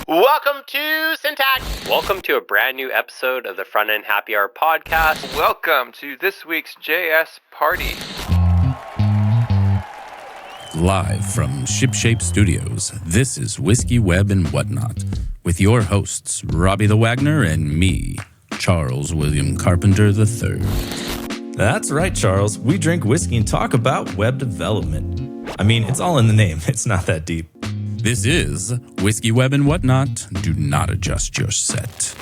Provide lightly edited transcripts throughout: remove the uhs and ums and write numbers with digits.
Welcome to Syntax. Welcome to a brand new episode of the Front End Happy Hour podcast. Welcome to this week's JS Party. Live from Shipshape Studios, this is Whiskey, Web, and Whatnot, with your hosts, RobbieTheWagner and me, Charles William Carpenter III. That's right, Charles. We drink whiskey and talk about web development. I mean, it's all in the name. It's not that deep. This is Whiskey, Web, and Whatnot. Do not adjust your set.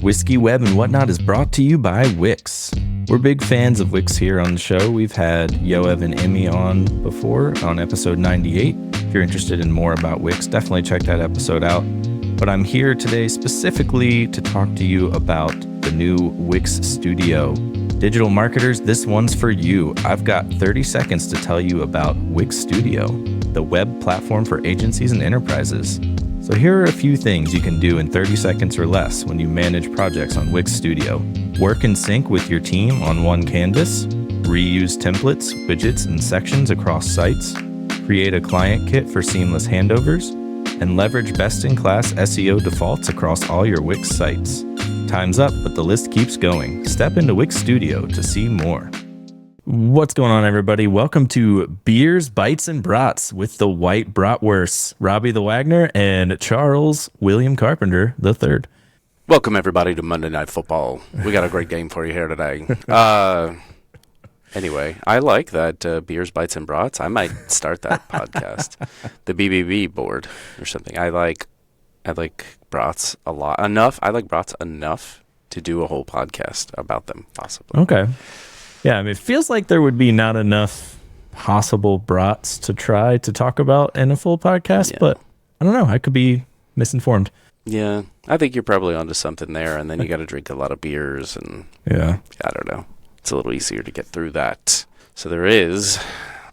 Whiskey, Web, and Whatnot is brought to you by Wix. We're big fans of Wix here on the show. We've had Yoav and Emmy on before, on episode 98. If you're interested in more about Wix, definitely check that episode out. But I'm here today specifically to talk to you about the new Wix Studio. Digital marketers, this one's for you. I've got 30 seconds to tell you about Wix Studio, the web platform for agencies and enterprises. So here are a few things you can do in 30 seconds or less when you manage projects on Wix Studio. Work in sync with your team on one canvas, reuse templates, widgets, and sections across sites, create a client kit for seamless handovers, and leverage best-in-class SEO defaults across all your Wix sites. Time's up, but the list keeps going. Step into Wix Studio to see more. What's going on, everybody? Welcome to Beers, Bites, and Brats with the White Bratwurst, RobbieTheWagner and Charles William Carpenter III. Welcome, everybody, to Monday Night Football. We got a great game for you here today. Anyway, I like that Beers, Bites, and Brats. I might start that podcast, the BBB board or something. I like brats a lot. I like brats enough to do a whole podcast about them, possibly. Okay. Yeah, I mean, it feels like there would be not enough possible brats to try to talk about in a full podcast, but I don't know. I could be misinformed. Yeah, I think you're probably onto something there, and then you got to drink a lot of beers, and I don't know. It's a little easier to get through that. So there is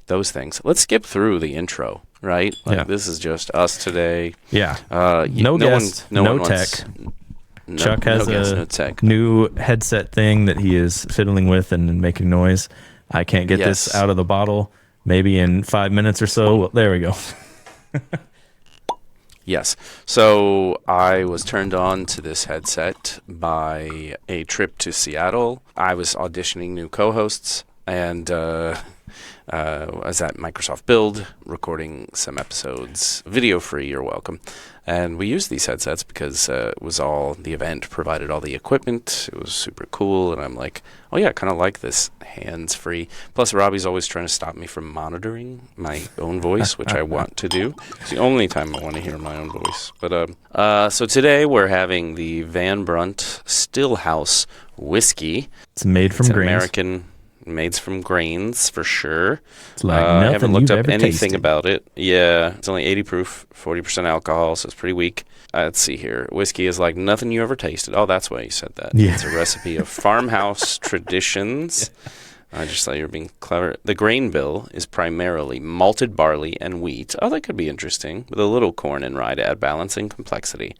those things. Let's skip through the intro, right? This is just us today. Yeah. No guest, no tech. Chuck has a new headset thing that he is fiddling with and making noise. I can't get this out of the bottle. Maybe in 5 minutes or so. Well, there we go. Yes. So I was turned on to this headset by a trip to Seattle. I was auditioning new co-hosts, and I was at Microsoft Build recording some episodes, video free, you're welcome. And we used these headsets because it was all, the event provided all the equipment. It was super cool. And I'm like, oh yeah, I kind of like this hands-free. Plus, Robbie's always trying to stop me from monitoring my own voice, which I want to do. It's the only time I want to hear my own voice. But so today we're having the Brunt Stillhouse whiskey. It's made from grains. American. Made from grains, for sure. It's like nothing I haven't looked you've up ever anything tasted. about it. Yeah, it's only 80 proof, 40% alcohol, so it's pretty weak. Let's see here. Whiskey is like nothing you ever tasted. Oh, that's why you said that. Yeah. It's a recipe of farmhouse traditions. I just thought you were being clever. The grain bill is primarily malted barley and wheat. Oh, that could be interesting. With a little corn and rye to add balance and complexity.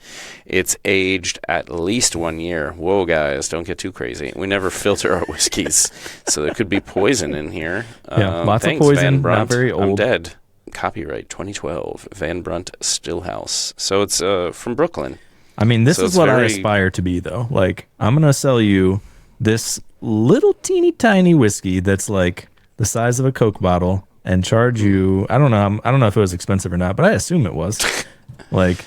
It's aged at least 1 year. Whoa, guys, don't get too crazy. We never filter our whiskeys, so there could be poison in here. Lots thanks, of poison, Van Brunt. not very old. I'm dead. Copyright 2012, Brunt Stillhouse. So it's from Brooklyn. I mean, this is what I very aspire to be, though. Like, I'm going to sell you this little teeny tiny whiskey that's like the size of a Coke bottle and charge you, I don't know if it was expensive or not, but I assume it was. Like,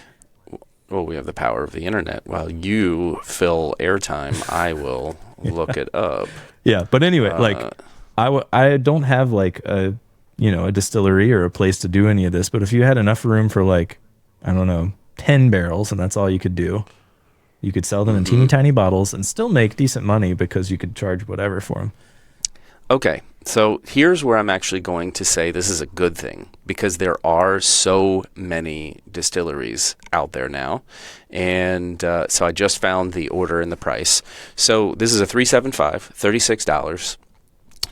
well, we have the power of the internet. While you fill airtime, I will look it up. Yeah, but anyway, I don't have like a distillery or a place to do any of this, but if you had enough room for like, I don't know, 10 barrels and that's all you could do, you could sell them in teeny tiny bottles and still make decent money because you could charge whatever for them. Okay, so here's where I'm actually going to say this is a good thing because there are so many distilleries out there now. And so I just found the order and the price. So this is a 375, $36.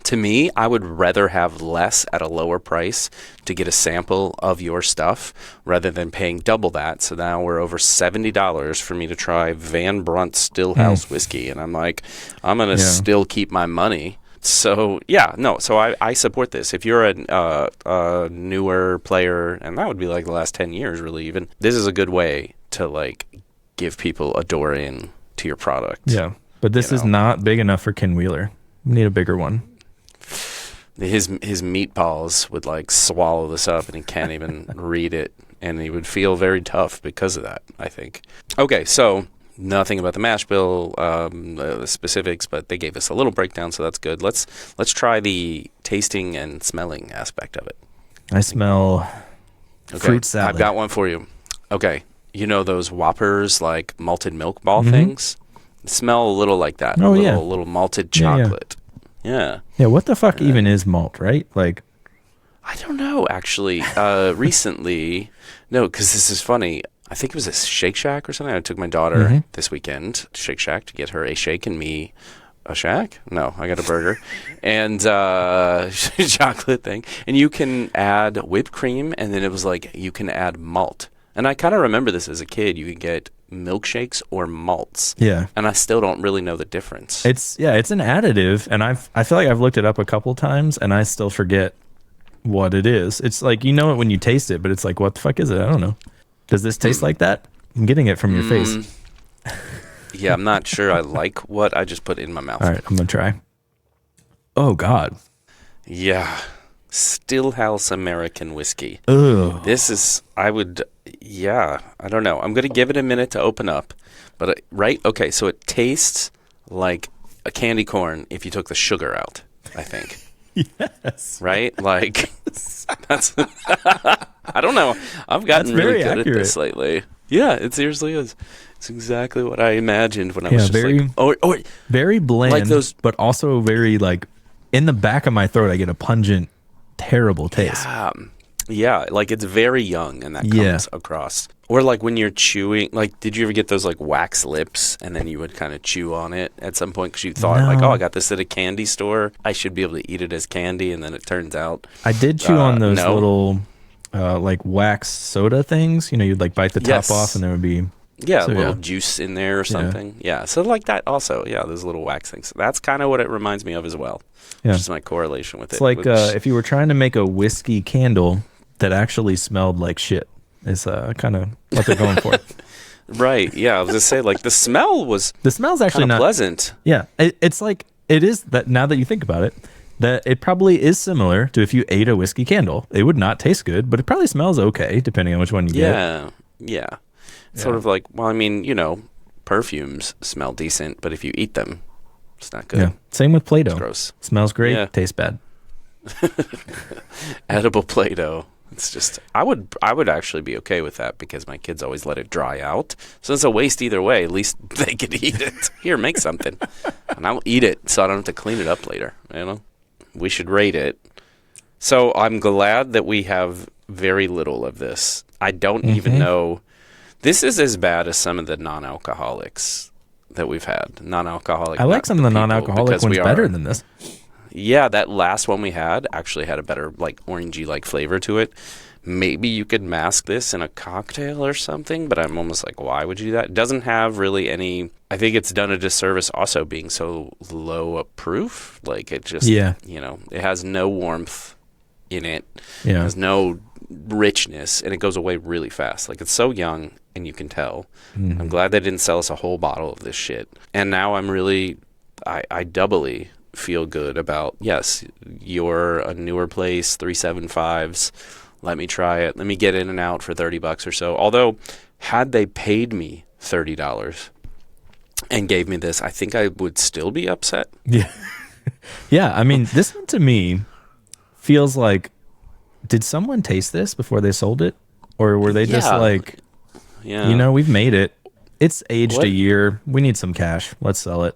To me, I would rather have less at a lower price to get a sample of your stuff rather than paying double that. So now we're over $70 for me to try Brunt Stillhouse whiskey. And I'm like, I'm going to still keep my money. So yeah, no. So I support this. If you're a newer player, and that would be like the last 10 years, really. Even this is a good way to like give people a door in to your product. Yeah, but this is not big enough for Ken Wheeler. We need a bigger one. His meatballs would like swallow this up, and he can't even read it, and he would feel very tough because of that, I think. Okay, so. Nothing about the mash bill, the specifics, but they gave us a little breakdown, so that's good. Let's try the tasting and smelling aspect of it. I smell fruit salad. I've got one for you. Okay, you know those Whoppers, like malted milk ball things? They smell a little like that. Oh, a little malted chocolate. Yeah. Yeah, what the fuck even is malt, right? Like, I don't know, actually. Recently, no, because this is funny. I think it was a Shake Shack or something. I took my daughter this weekend to Shake Shack to get her a shake and me a shack. No, I got a burger and chocolate thing. And you can add whipped cream, and then it was like you can add malt. And I kind of remember this as a kid. You could get milkshakes or malts. Yeah. And I still don't really know the difference. It's an additive, and I feel like I've looked it up a couple times, and I still forget what it is. It's like, you know it when you taste it, but it's like, what the fuck is it? I don't know. Does this taste like that? I'm getting it from your face. Yeah, I'm not sure I like what I just put in my mouth. All right, I'm going to try. Oh, God. Yeah. Stillhouse American whiskey. Ugh. This is, I don't know. I'm going to give it a minute to open up. But, right? Okay, so it tastes like a candy corn if you took the sugar out, I think. Yes. Right? Like, that's... I don't know. I've gotten really good at this lately. Yeah, it seriously is. It's exactly what I imagined when I was just like... very bland, like those, but also very, like, in the back of my throat, I get a pungent, terrible taste. Yeah, like it's very young, and that comes across. Or like when you're chewing, like, did you ever get those like wax lips, and then you would kind of chew on it at some point because you thought like, oh, I got this at a candy store. I should be able to eat it as candy, and then it turns out I did chew on those little like wax soda things. You know, you'd like bite the top off, and there would be a little juice in there or something. Yeah, so like that also. Yeah, those little wax things. That's kind of what it reminds me of as well. Yeah, which is my correlation with it. It's like if you were trying to make a whiskey candle that actually smelled like shit. Is kind of what they're going for. Right, yeah. I was going to say, like, the smell's actually not pleasant. Yeah, it's like, it is, that now that you think about it, that it probably is similar to if you ate a whiskey candle. It would not taste good, but it probably smells okay, depending on which one you get. Yeah. Sort of like, well, I mean, you know, perfumes smell decent, but if you eat them, it's not good. Yeah. Same with Play-Doh. It's gross. Smells great, tastes bad. Edible Play-Doh. It's just, I would actually be okay with that because my kids always let it dry out. So it's a waste either way. At least they could eat it. Here, make something. And I'll eat it so I don't have to clean it up later. You know? We should rate it. So I'm glad that we have very little of this. I don't even know. This is as bad as some of the non-alcoholics that we've had. Non-alcoholic. I like some of the non-alcoholic ones better than this. Yeah, that last one we had actually had a better, like, orangey-like flavor to it. Maybe you could mask this in a cocktail or something, but I'm almost like, why would you do that? It doesn't have really any... I think it's done a disservice also being so low a proof. Like, it just, you know, it has no warmth in it. Yeah. It has no richness, and it goes away really fast. Like, it's so young, and you can tell. I'm glad they didn't sell us a whole bottle of this shit. And now I'm really... I doubly... feel good about, yes, you're a newer place, 375s, let me try it, let me get in and out for $30 or so. Although had they paid me $30 and gave me this, I think I would still be upset. Yeah, I mean, this one to me feels like, did someone taste this before they sold it, or were they just like, you know, we've made it, it's aged a year, we need some cash, let's sell it.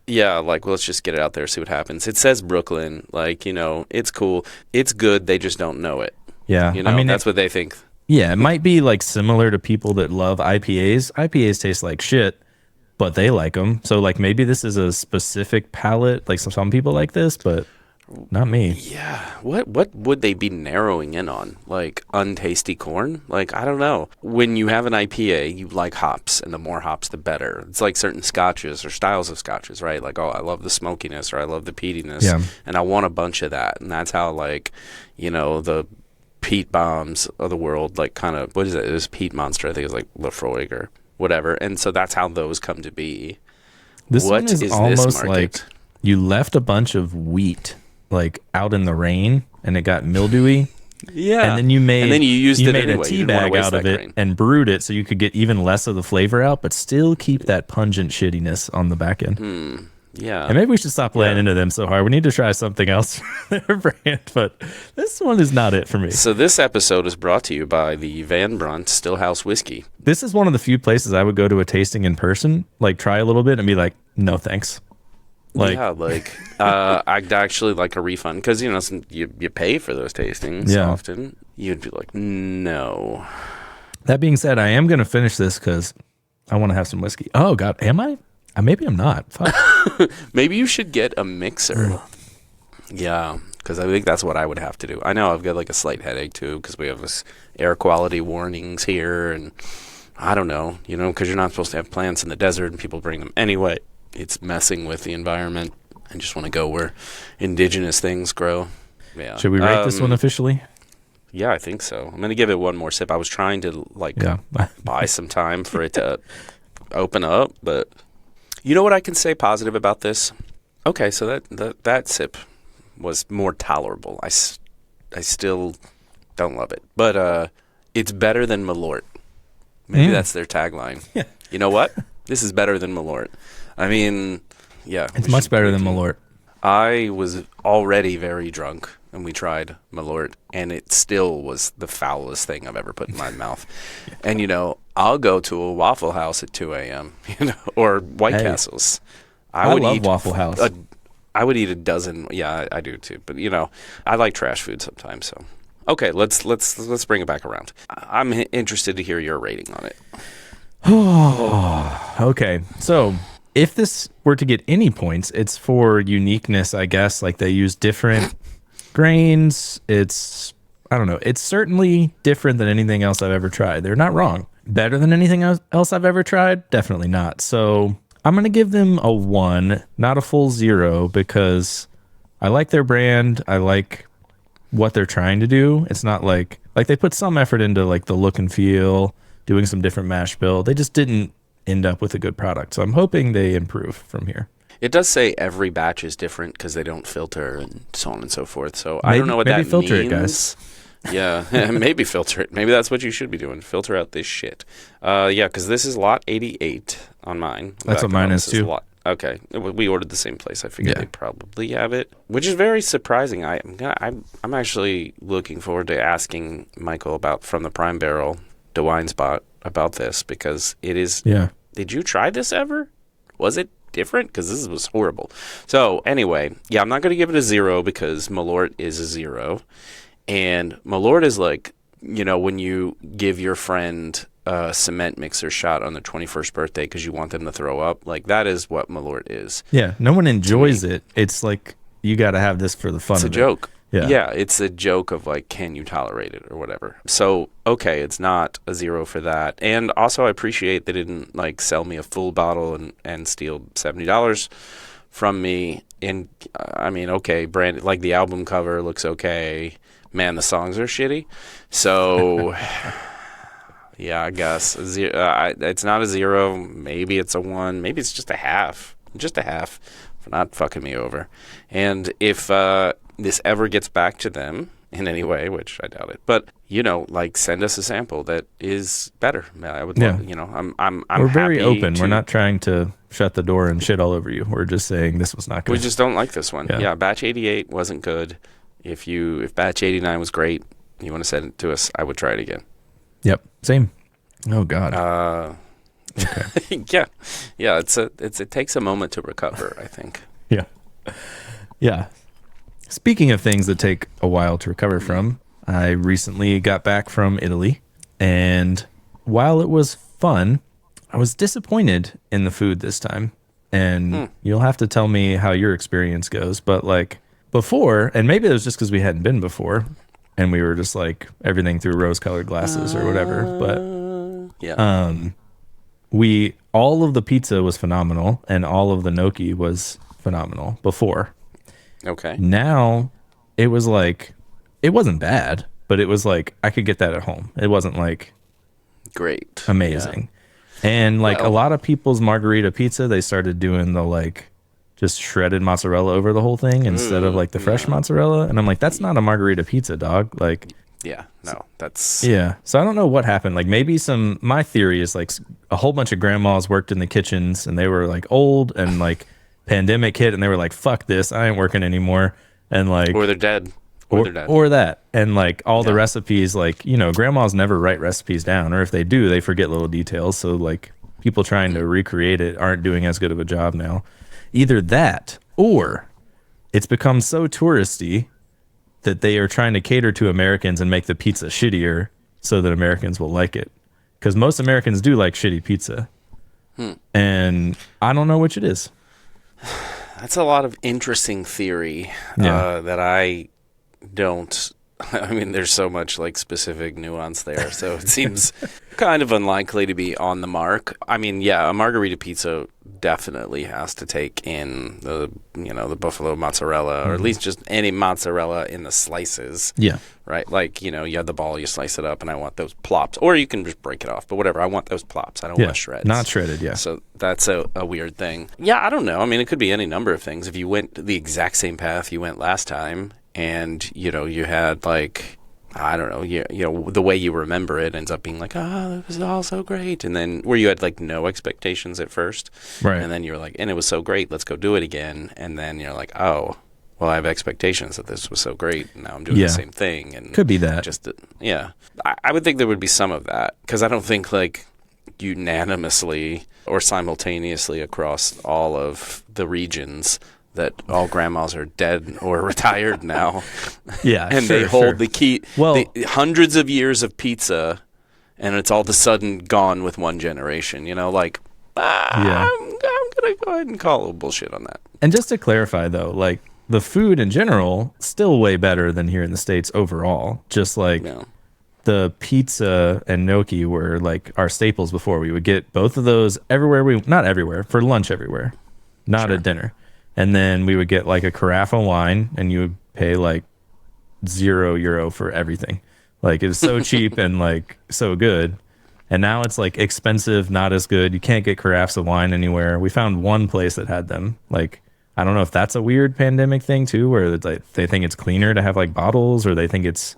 Yeah, like, well, let's just get it out there, see what happens. It says Brooklyn, like, you know, it's cool. It's good, they just don't know it. Yeah. You know, I mean, that's what they think. Yeah, it might be, like, similar to people that love IPAs. IPAs taste like shit, but they like them. So, like, maybe this is a specific palate. Like, some people like this, but... Not me. Yeah. What would they be narrowing in on? Like untasty corn? Like, I don't know. When you have an IPA, you like hops, and the more hops, the better. It's like certain scotches or styles of scotches, right? Like, oh, I love the smokiness or I love the peatiness, and I want a bunch of that. And that's how, like, the peat bombs of the world, like, kind of, what is it? It was Peat Monster. I think it was like Lafroig or whatever. And so that's how those come to be. This What one is is this almost market? like you left a bunch of wheat like out in the rain and it got mildewy. Yeah. And then you used it made anyway. a tea You didn't wanna bag waste out of that it grain. and brewed it so you could get even less of the flavor out, but still keep that pungent shittiness on the back end. Yeah. And maybe we should stop laying into them so hard. We need to try something else for their brand, but this one is not it for me. So this episode is brought to you by the Van Brunt Stillhouse whiskey. This is one of the few places I would go to a tasting in person, like try a little bit and be like, no thanks. Like, yeah, like I'd actually like a refund because you pay for those tastings often. You'd be like, no. That being said, I am going to finish this because I want to have some whiskey. Oh God, am I? Maybe I'm not. Fuck. Maybe you should get a mixer. Yeah, because I think that's what I would have to do. I know I've got like a slight headache too because we have this air quality warnings here, and I don't know, because you're not supposed to have plants in the desert and people bring them anyway. It's messing with the environment. I just want to go where indigenous things grow. Yeah. Should we rate this one officially? Yeah, I think so. I'm going to give it one more sip. I was trying to buy some time for it to open up, but you know what I can say positive about this? Okay, so that sip was more tolerable. I still don't love it, but it's better than Malort. Maybe that's their tagline. Yeah. You know what? This is better than Malort. I mean, yeah. It's much better than Malort. I was already very drunk, and we tried Malort, and it still was the foulest thing I've ever put in my mouth. And, I'll go to a Waffle House at 2 a.m., or White Castles. I love Waffle House. I would eat a dozen. Yeah, I do too. But, I like trash food sometimes, so. Okay, let's bring it back around. I'm interested to hear your rating on it. Okay, so if this were to get any points, it's for uniqueness, I guess. Like they use different grains. I don't know. It's certainly different than anything else I've ever tried. They're not wrong. Better than anything else I've ever tried? Definitely not. So I'm going to give them a 1, not a full 0, because I like their brand. I like what they're trying to do. It's not like they put some effort into like the look and feel, doing some different mash bill. They just didn't end up with a good product. So I'm hoping they improve from here. It does say every batch is different because they don't filter and so on and so forth. So I don't know what that means. Maybe filter it, guys. Yeah, maybe filter it. Maybe that's what you should be doing. Filter out this shit. Yeah, because this is lot 88 on mine. That's what mine is too. Okay, we ordered the same place. I figured they probably have it, which is very surprising. I'm actually looking forward to asking Michael about From the Prime Barrel, DeWine Spot, about this because it is. Yeah. Did you try this ever? Was it different? Because this was horrible. So anyway, yeah, I'm not going to give it a 0 because Malort is a 0. And Malort is like, when you give your friend a cement mixer shot on their 21st birthday because you want them to throw up. Like, that is what Malort is. Yeah, no one enjoys it. It's like, you got to have this for the fun of it. It's a joke. Yeah, it's a joke of like, can you tolerate it or whatever. So, okay, it's not a 0 for that. And also, I appreciate they didn't like sell me a full bottle and steal $70 from me. And I mean, okay, brand like the album cover looks okay. Man, the songs are shitty. So, yeah, I guess it's not a 0. Maybe it's a 1. Maybe it's just a half. Just a half for not fucking me over. And if this ever gets back to them in any way, which I doubt it, but like send us a sample that is better. I would love, I'm We're very happy open. We're not trying to shut the door and shit all over you. We're just saying this was not good. We just don't like this one. Yeah. Yeah, batch 88 wasn't good. If batch 89 was great, you want to send it to us, I would try it again. Yep. Same. Oh God. Okay. Yeah. It takes a moment to recover, I think. Yeah. Yeah. Speaking of things that take a while to recover from, I recently got back from Italy, and while it was fun, I was disappointed in the food this time. And you'll have to tell me how your experience goes, but like before, and maybe it was just because we hadn't been before, and we were just like everything through rose-colored glasses or whatever. But Yeah. all of the pizza was phenomenal, and all of the gnocchi was phenomenal before. Okay. Now, it was like, it wasn't bad, but it was like I could get that at home. It wasn't like Great. amazing. And like a lot of people's margarita pizza, they started doing the like just shredded mozzarella over the whole thing instead of like the fresh mozzarella. And I'm like, that's not a margarita pizza, dog. Like, Yeah. No, that's... yeah. So I don't know what happened. Like maybe my theory is like a whole bunch of grandmas worked in the kitchens and they were like old and like pandemic hit and they were like, fuck this, I ain't working anymore. And like, Or they're dead. or that. And like all the recipes, like, you know, grandmas never write recipes down, or if they do, they forget little details. So like people trying to recreate it aren't doing as good of a job now. Either that, or it's become so touristy that they are trying to cater to Americans and make the pizza shittier so that Americans will like it. Because most Americans do like shitty pizza. And I don't know which it is. That's a lot of interesting theory that I don't... I mean, there's so much like specific nuance there, so it seems kind of unlikely to be on the mark. I mean, yeah, a margarita pizza definitely has to take in the buffalo mozzarella, or at least just any mozzarella in the slices. Yeah. Right? Like, you have the ball, you slice it up, and I want those plops. Or you can just break it off, but whatever. I want those plops. I don't want shreds. Not shredded, yeah. So that's a weird thing. Yeah, I don't know. I mean, it could be any number of things. If you went the exact same path you went last time, and, you had, like, I don't know, the way you remember it ends up being like, it was all so great. And then where you had, like, no expectations at first. Right. And then you're like, and it was so great, let's go do it again. And then you're like, oh, well, I have expectations that this was so great, and now I'm doing the same thing. And could be that. Just, I would think there would be some of that, because I don't think, like, unanimously or simultaneously across all of the regions that all grandmas are dead or retired now. Yeah, and they hold the key, well, the hundreds of years of pizza, and it's all of a sudden gone with one generation. I'm going to go ahead and call a little bullshit on that. And just to clarify, though, like, the food in general, still way better than here in the States overall. Just like the pizza and gnocchi were like our staples before. We would get both of those everywhere. Not everywhere, for lunch everywhere, not at dinner. And then we would get like a carafe of wine, and you would pay like €0 for everything. Like, it was so cheap and like so good. And now it's like expensive, not as good. You can't get carafes of wine anywhere. We found one place that had them. Like, I don't know if that's a weird pandemic thing too, where it's like they think it's cleaner to have like bottles, or they think it's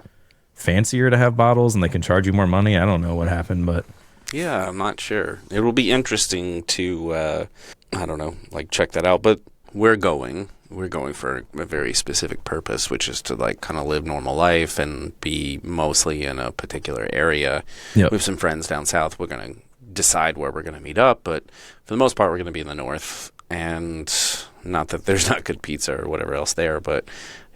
fancier to have bottles and they can charge you more money. I don't know what happened, but yeah, I'm not sure. It will be interesting to, I don't know, like check that out. But we're going for a very specific purpose, which is to like kind of live normal life and be mostly in a particular area. Yep. We have some friends down south. We're going to decide where we're going to meet up, but for the most part, we're going to be in the north. And not that there's not good pizza or whatever else there, but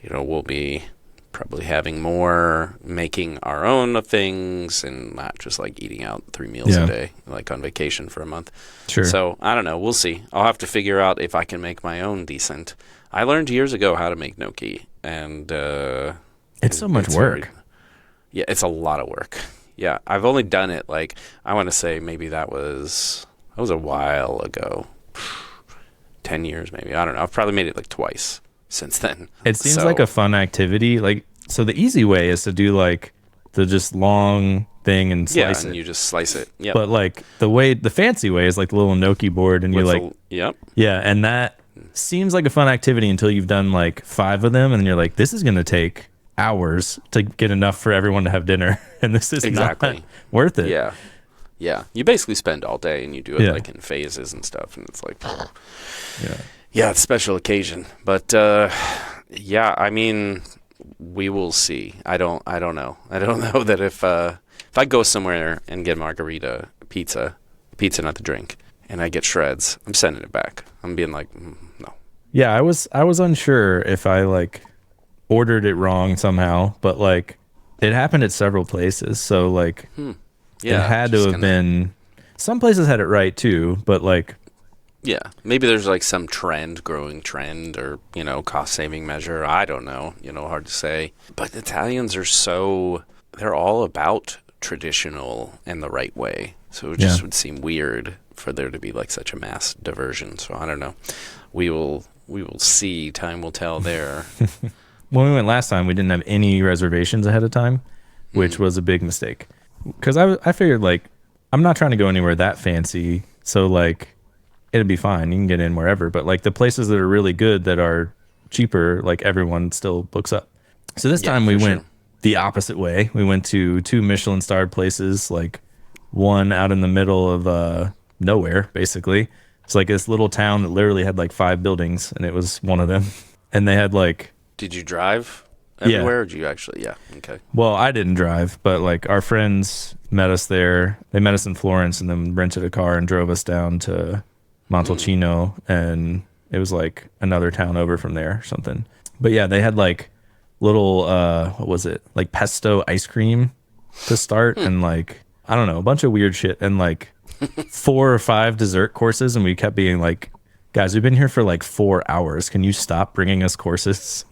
we'll be probably having more making our own things and not just like eating out 3 meals a day, like on vacation for a month. Sure. So I don't know. We'll see. I'll have to figure out if I can make my own decent. I learned years ago how to make gnocchi, and it's so much work. It's a lot of work. Yeah, I've only done it like, I want to say maybe that was a while ago. 10 years maybe. I don't know. I've probably made it like twice since then. It seems like a fun activity. Like, so the easy way is to do like the just long thing and slice it. And you just slice it. Yeah. But like the fancy way is like the little gnocchi board, and you like and that seems like a fun activity until you've done like 5 of them, and then you're like, this is going to take hours to get enough for everyone to have dinner, and this is not worth it. Yeah. Yeah, you basically spend all day, and you do it like in phases and stuff, and it's like, it's a special occasion. But I mean, we will see. I don't know. I don't know that if I go somewhere and get margarita pizza not the drink, and I get shreds, I'm sending it back. I'm being like, no. Yeah, I was unsure if I like ordered it wrong somehow, but like it happened at several places, so like. Yeah, it had to have been. Some places had it right too, but like Yeah, maybe there's like some growing trend, or cost saving measure. I don't know. Hard to say. But Italians they're all about traditional and the right way. So it just would seem weird for there to be like such a mass diversion. So I don't know. We will see. Time will tell there. When we went last time, we didn't have any reservations ahead of time, which was a big mistake. Because I figured, like, I'm not trying to go anywhere that fancy, so, like, it'd be fine. You can get in wherever. But, like, the places that are really good that are cheaper, like, everyone still books up. So this time we went the opposite way. We went to 2 Michelin-starred places, like, one out in the middle of nowhere, basically. It's like this little town that literally had, like, 5 buildings, and it was one of them. And they had, like... Did you drive everywhere? Or did you actually? Yeah. Okay. Well, I didn't drive, but like our friends met us there. They met us in Florence and then rented a car and drove us down to Montalcino, and it was like another town over from there or something. But yeah, they had like little what was it? Like pesto ice cream to start and like I don't know, a bunch of weird shit and like 4 or 5 dessert courses, and we kept being like, guys, we've been here for like 4 hours. Can you stop bringing us courses?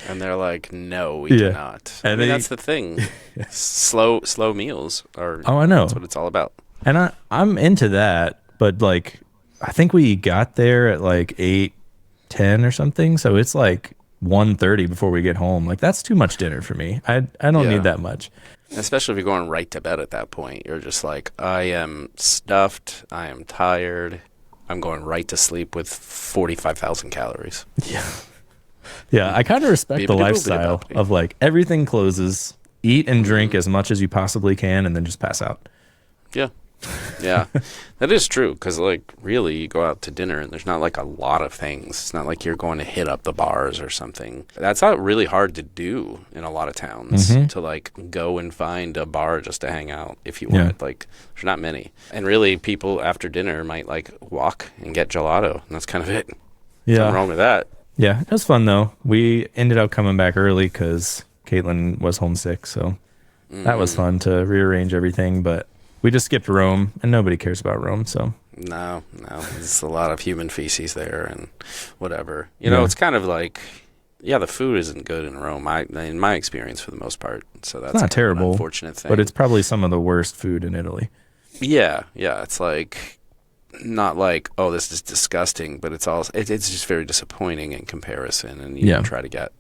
And they're like, no, we cannot. I mean, that's the thing. Slow meals are. Oh, I know. That's what it's all about. And I'm into that, but like, I think we got there at like 8:10 or something. So it's like 1:30 before we get home. Like that's too much dinner for me. I don't need that much. Especially if you're going right to bed at that point. You're just like, I am stuffed. I am tired. I'm going right to sleep with 45,000 calories. Yeah. Yeah, I kind of respect the lifestyle of like everything closes, eat and drink as much as you possibly can, and then just pass out. Yeah. Yeah. That is true, because like really you go out to dinner and there's not like a lot of things. It's not like you're going to hit up the bars or something. That's not really hard to do in a lot of towns, to like go and find a bar just to hang out if you want. Like there's not many. And really people after dinner might like walk and get gelato, and that's kind of it. Yeah. Nothing wrong with that. Yeah, it was fun though. We ended up coming back early because Caitlin was homesick, so that was fun to rearrange everything, but we just skipped Rome, and nobody cares about Rome, so. No. There's a lot of human feces there and whatever. It's kind of like, the food isn't good in Rome, in my experience, for the most part. So that's not terrible, an unfortunate thing. But it's probably some of the worst food in Italy. Yeah. It's like, not like, oh, this is disgusting, but it's just very disappointing in comparison. And you try to get,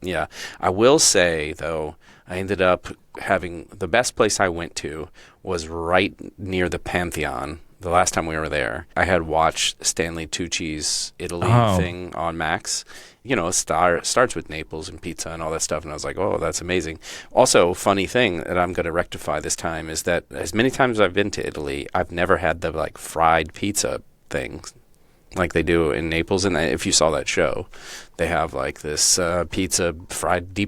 I will say, though, I ended up having the best place I went to was right near the Pantheon. The last time we were there, I had watched Stanley Tucci's Italy thing on Max. It starts with Naples and pizza and all that stuff, and I was like, oh, that's amazing. Also, funny thing that I'm going to rectify this time is that as many times as I've been to Italy, I've never had the like fried pizza thing like they do in Naples. And if you saw that show, they have like this deep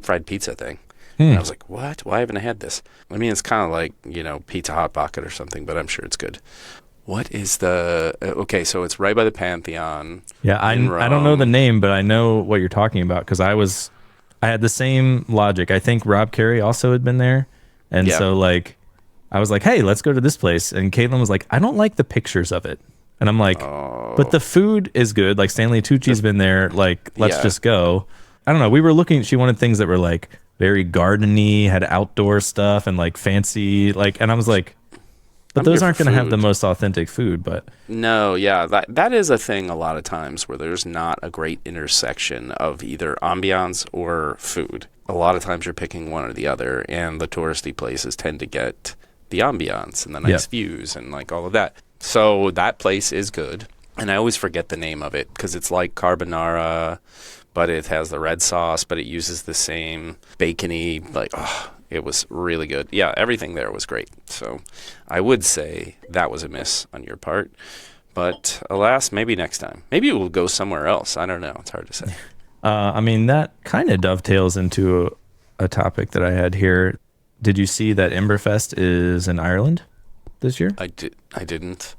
fried pizza thing. And I was like, what? Why haven't I had this? I mean, it's kind of like, Pizza Hot Pocket or something, but I'm sure it's good. What is okay, so it's right by the Pantheon. Yeah, I don't know the name, but I know what you're talking about because I had the same logic. I think Rob Carey also had been there. And so like, I was like, hey, let's go to this place. And Caitlin was like, I don't like the pictures of it. And I'm like, but the food is good. Like Stanley Tucci's been there. Like, let's just go. I don't know. We were looking, she wanted things that were like, very garden-y, had outdoor stuff and like fancy, like, and I was like, but those aren't going to have the most authentic food. But no, that is a thing a lot of times where there's not a great intersection of either ambiance or food. A lot of times you're picking one or the other, and the touristy places tend to get the ambiance and the nice views and like all of that. So that place is good, and I always forget the name of it because it's like carbonara, but it has the red sauce, but it uses the same bacony, like, it was really good. Yeah, everything there was great. So I would say that was a miss on your part. But alas, maybe next time. Maybe we'll go somewhere else. I don't know. It's hard to say. I mean, that kind of dovetails into a topic that I had here. Did you see that Emberfest is in Ireland this year? I didn't.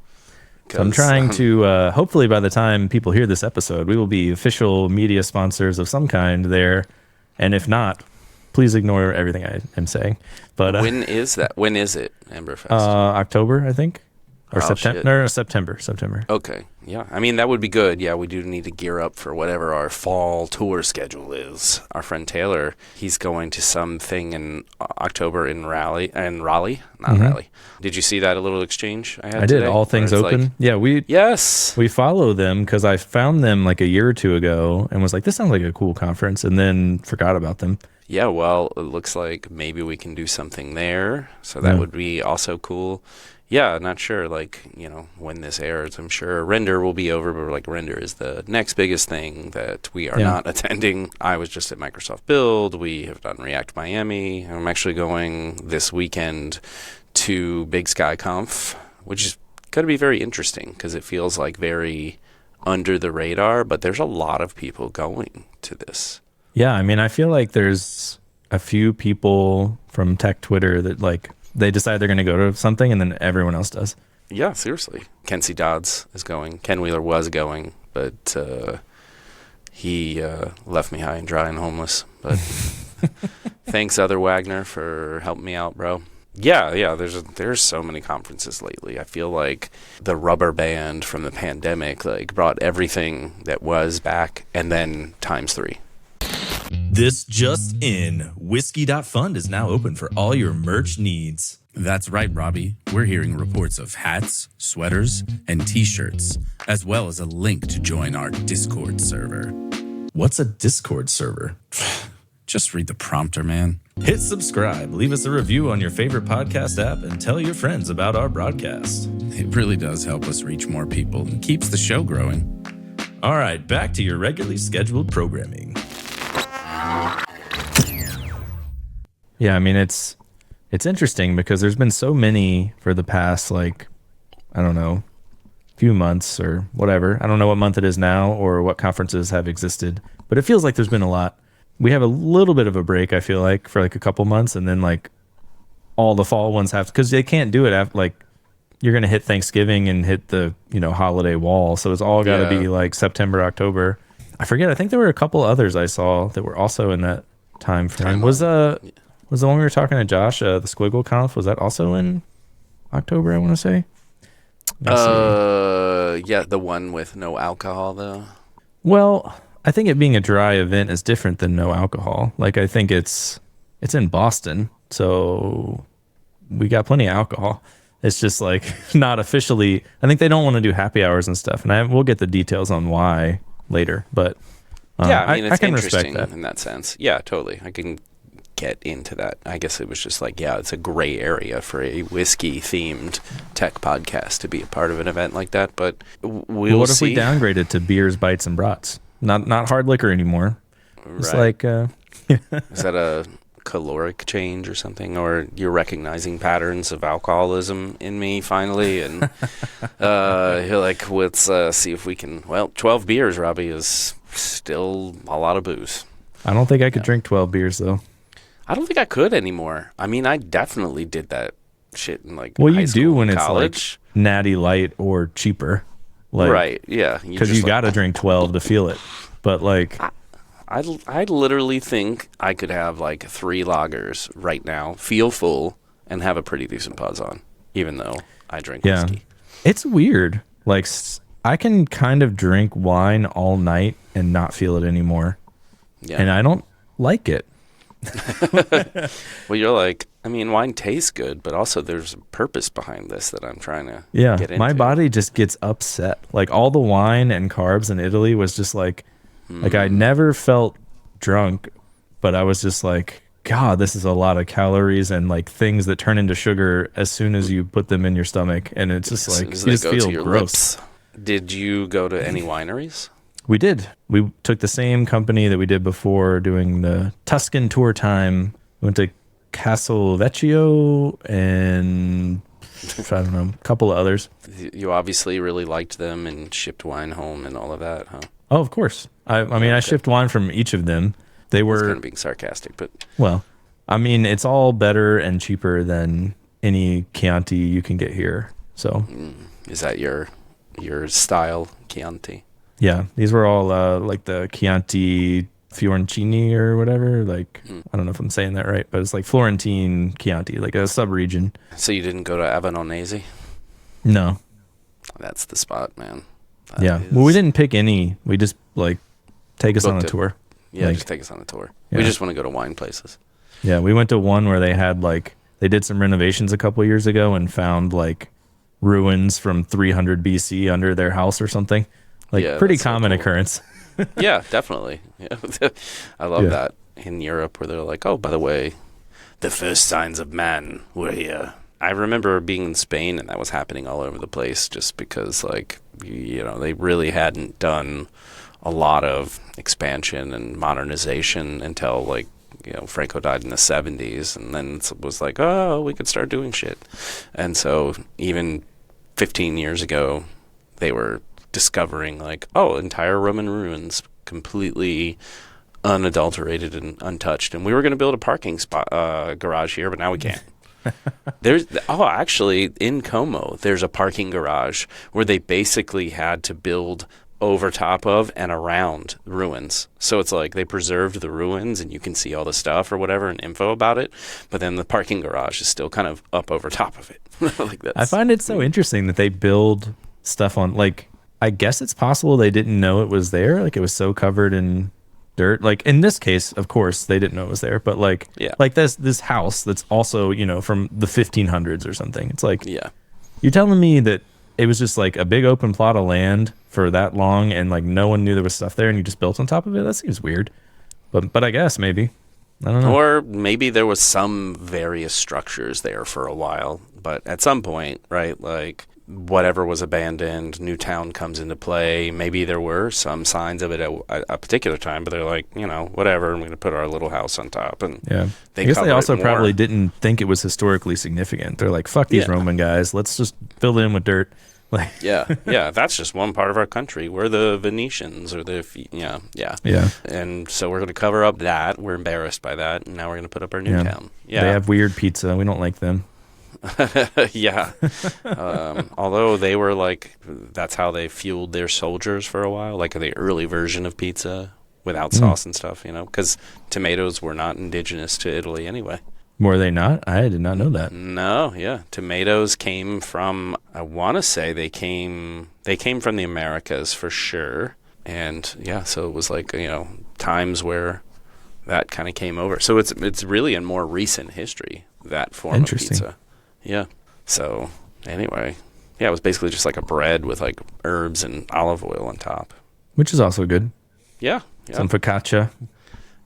So I'm trying to, hopefully by the time people hear this episode, we will be official media sponsors of some kind there. And if not, please ignore everything I am saying. But when is that? When is it, Emberfest? October, I think. Or Oh, shit. September. Okay. Yeah. I mean, that would be good. Yeah, we do need to gear up for whatever our fall tour schedule is. Our friend Taylor, he's going to something in October in Raleigh. Not Raleigh. Did you see that little exchange I had I did. today? All Things Where it's Open. like, Yeah, yes. we follow them because I found them like a year or two ago and was like, this sounds like a cool conference, and then forgot about them. Yeah, well, it looks like maybe we can do something there. So that would be also cool. Yeah, not sure, like, when this airs. I'm sure Render will be over, but, like, Render is the next biggest thing that we are not attending. I was just at Microsoft Build. We have done React Miami. I'm actually going this weekend to Big Sky Conf, which is going to be very interesting because it feels like very under the radar, but there's a lot of people going to this. Yeah, I mean, I feel like there's a few people from tech Twitter that, like, they decide they're going to go to something and then everyone else does. Yeah, seriously. Kenzie Dodds is going. Ken Wheeler was going, but he left me high and dry and homeless. But thanks, Other Wagner, for helping me out, bro. Yeah. There's so many conferences lately. I feel like the rubber band from the pandemic like brought everything that was back and then times 3. This just in, Whiskey.fund is now open for all your merch needs. That's right, Robbie. We're hearing reports of hats, sweaters, and t-shirts, as well as a link to join our Discord server. What's a Discord server? Just read the prompter, man. Hit subscribe, leave us a review on your favorite podcast app, and tell your friends about our broadcast. It really does help us reach more people and keeps the show growing. All right, back to your regularly scheduled programming. Yeah, I mean, it's interesting because there's been so many for the past, like, I don't know, few months or whatever. I don't know what month it is now or what conferences have existed, but it feels like there's been a lot. We have a little bit of a break, I feel like, for like a couple months, and then like all the fall ones have, because they can't do it after, like, you're going to hit Thanksgiving and hit the, holiday wall. So it's all got to be like September, October. I forget. I think there were a couple others I saw that were also in that time frame. Was the one we were talking to Josh, the Squiggle Conf, was that also in October, I want to say? Yeah, the one with no alcohol, though. Well, I think it being a dry event is different than no alcohol. Like, I think it's in Boston, so we got plenty of alcohol. It's just, like, not officially. I think they don't want to do happy hours and stuff, and we'll get the details on why later, but yeah, I mean, it's I can interesting respect that. in that sense. Yeah, totally. I can get into that. I guess it was just like, yeah, it's a gray area for a whiskey-themed tech podcast to be a part of an event like that, but we'll what if see. we downgraded to beers, bites, and brats? Not hard liquor anymore. It's like... Is that a caloric change or something, or you're recognizing patterns of alcoholism in me finally, and you're like, let's see if we can. Well, 12 beers, Robbie, is still a lot of booze. I don't think I could drink 12 beers though. I don't think I could anymore. I mean, I definitely did that shit in like well, high you school do when and it's college. like Natty Light or cheaper, like, right? Yeah, because you got to drink 12 to feel it. But like, I literally think I could have like 3 lagers right now, feel full, and have a pretty decent pause on, even though I drink whiskey. It's weird. Like, I can kind of drink wine all night and not feel it anymore. Yeah. And I don't like it. Well, you're like, I mean, wine tastes good, but also there's a purpose behind this that I'm trying to get into. My body just gets upset. Like, all the wine and carbs in Italy was just like I never felt drunk, but I was just like, God, this is a lot of calories and like things that turn into sugar as soon as you put them in your stomach, and it's just like you just feel gross. Lips. Did you go to any wineries? We did. We took the same company that we did before doing the Tuscan tour time. We went to Castelvecchio and I don't know, a couple of others. You obviously really liked them and shipped wine home and all of that, huh? Oh, of course. I mean, I shipped wine from each of them. They were kind of being sarcastic, but well, I mean, it's all better and cheaper than any Chianti you can get here. So, is that your style, Chianti? Yeah, these were all like the Chianti Fiorentina or whatever. Like, I don't know if I'm saying that right, but it's like Florentine Chianti, like a sub-region. So you didn't go to Avenonese? No. That's the spot, man. Yeah. Well, we didn't pick any. We just take us on a Booked it. tour. Yeah, just take us on a tour. Yeah. We just want to go to wine places. Yeah, we went to one where they had they did some renovations a couple years ago and found ruins from 300 BC under their house or something. Pretty common occurrence. Yeah, definitely. Yeah. I love that in Europe where they're like, oh, by the way, the first signs of man were here. I remember being in Spain and that was happening all over the place just because, they really hadn't done a lot of expansion and modernization until, Franco died in the 70s. And then it was like, oh, we could start doing shit. And so even 15 years ago, they were discovering, entire Roman ruins completely unadulterated and untouched. And we were going to build a parking spot garage here, but now we can't. Actually, in Como, there's a parking garage where they basically had to build over top of and around ruins. So it's they preserved the ruins and you can see all the stuff or whatever and info about it, but then the parking garage is still kind of up over top of it. I find it so interesting that they build stuff on, I guess it's possible they didn't know it was there. It was so covered in dirt. In this case, of course, they didn't know it was there. But this house that's also, from the 1500s or something. It's you're telling me that it was just a big open plot of land for that long and no one knew there was stuff there and you just built on top of it? That seems weird. But I guess maybe. I don't know. Or maybe there was some various structures there for a while. But at some point, right, whatever was abandoned, new town comes into play. Maybe there were some signs of it at a particular time, but they're whatever, I'm going to put our little house on top. And I guess they also probably didn't think it was historically significant. They're like, fuck these Roman guys. Let's just fill it in with dirt. That's just one part of our country. We're the Venetians or Yeah. And so we're going to cover up that. We're embarrassed by that. And now we're going to put up our new town. Yeah. They have weird pizza. We don't like them. Yeah. Although they were that's how they fueled their soldiers for a while, the early version of pizza without sauce and stuff, because tomatoes were not indigenous to Italy anyway. Were they not? I did not know that. No, yeah. Tomatoes came from, I want to say they came from the Americas for sure. And so it was times where that kind of came over. So it's really in more recent history, that form of pizza. Yeah. So anyway, it was basically just a bread with herbs and olive oil on top. Which is also good. Yeah. Some focaccia.